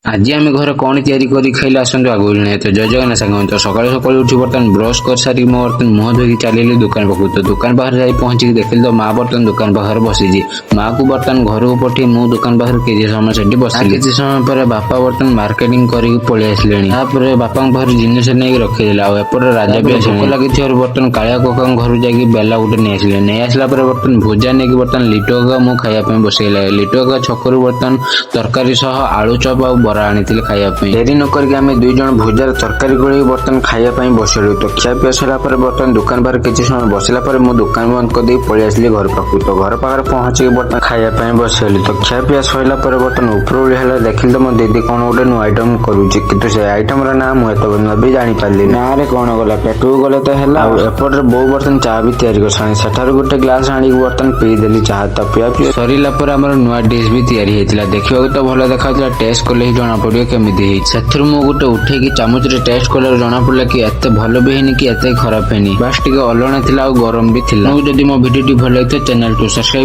ଆଜି ଆମେ ଘରେ କଣ ତିଆରି କରି ଖାଇଲେ ଆସନ୍ତୁ ଆଗକୁ ନାହିଁ ତ ଜୟ ଜଗନ୍ନାଥ ସାଙ୍ଗମାନେ। ତ ସକାଳୁ ସକାଳୁ ଉଠି ବର୍ତ୍ତମାନ ବ୍ରଶ କରିସାରିକି ମୁଁ ବର୍ତ୍ତମାନ ମୁହଁ ଧୋଇକି ଚାଲିଲି ଦୋକାନ ପାଖକୁ। ତ ଦୋକାନ ପାଖରେ ଯାଇ ପହଞ୍ଚିକି ଦେଖିଲି ତ ମା ବର୍ତ୍ତମାନ ଦୋକାନ ପାଖରେ ବସିଛି। ମାକୁ ବର୍ତ୍ତମାନ ଘରକୁ ପଠେଇ ମୁଁ ଦୋକାନ ପାଖରେ କିଛି ସମୟ ସେଠି ବସିଲି। କିଛି ସମୟ ପରେ ବାପା ବର୍ତ୍ତମାନ ମାର୍କେଟିଂ କରିକି ପଳେଇ ଆସିଲେଣି। ତାପରେ ବାପାଙ୍କ ପାଖରେ ଜିନିଷ ନେଇକି ରଖିଦେଲେ। ଆଉ ଏପଟେ ରାଜା ବି ଭୋକ ଲାଗିଥିବାରୁ ବର୍ତ୍ତମାନ କାଳିଆ କକାଙ୍କ ଘରକୁ ଯାଇକି ବେଲା ଗୋଟେ ନେଇ ଆସିଲେ। ନେଇ ଆସିଲା ପରେ ବର୍ତ୍ତମାନ ଭୁଜା ନେଇକି ବର୍ତ୍ତମାନ ଲିଟୁ କକା ମୁଁ ଖାଇବା ପାଇଁ ବସେଇଲେ। ଲିଟୁ କକା ଛକରୁ ବର୍ତ୍ତମାନ ତରକାରୀ ସହ ଆଳୁ ଚପ ଆଉ ବରା ଆଣିଥିଲେ ଖାଇବା ପାଇଁ। ଡେରି ନ କରିକି ଆମେ ଦୁଇ ଜଣ ଭୁଜାର ତରକାରୀ ଗୋଳେଇ ବର୍ତ୍ତମାନ ଖାଇବା ପାଇଁ ବସିଲୁ। ତ ଖିଆ ପିଆ ସରିଲା ପରେ ବର୍ତ୍ତମାନ ଦୋକାନ ପାଖରେ କିଛି ସମୟ ବସିଲା ପରେ ମୁଁ ଦୋକାନ ବନ୍ଦ କରିଦେଇ ପଳେଇ ଆସିଲି ଘର ପାଖକୁ। ତ ଘର ପାଖରେ ପହଞ୍ଚିକି ବର୍ତ୍ତମାନ ଖାଇବା ପାଇଁ ବସିଗଲି। ତ ଖିଆ ପିଆ ସରିଲା ପରେ ବର୍ତ୍ତମାନ ଉପରଓଳି ହେଲା ଦେଖିଲି ତ ମୋ ଦିଦି କଣ ଗୋଟେ ନୂଆ ଆଇଟମ କରୁଛି, କିନ୍ତୁ ସେ ଆଇଟମର ନାଁ ମୁଁ ଏତେ ବି ଜାଣିପାରିଲି। ନାଁରେ କଣ ଗଲା, ପେଟକୁ ଗଲେ ତ ହେଲା। ଆଉ ଏପଟରେ ବୋଉ ବର୍ତ୍ତମାନ ଚା ବି ତିଆରି କରିସାରି ସେଠାରୁ ଗୋଟେ ଗ୍ଲାସ ଆଣିକି ବର୍ତ୍ତମାନ ପିଇଦେଲି ଚାହା। ତ ପିଆ ପିଇ ସରିଲା ପରେ ଆମର ନୂଆ ଡିସ୍ ବି ତିଆରି ହେଇଥିଲା। ଦେଖିବାକୁ ତ ଭଲ ଦେଖାଯାଉଥିଲା, ଟେଷ୍ଟ କଲେ ହିଁ ଜଣା ପଡିବ କେମିତି ହେଇଛି। ସେଥିରୁ ମୁଁ ଗୋଟେ ଉଠେଇକି ଚାମଚରେ ଟେଷ୍ଟ କଲାରୁ ଜଣା ପଡିଲା କି ଏତେ ଭଲ ବି ହେଇନି କି ଏତେ ଖରାପ ହେଇନି, ବାସ୍ ଟିକେ ଅଲଣା ଥିଲା ଆଉ ଗରମ ବି ଥିଲା। ଯଦି ମୋ ଭିଡିଓଟି ଭଲ ଲାଗିଥାଏ ଚ୍ୟାନେଲକୁ ସବସ୍କ୍ରାଇବ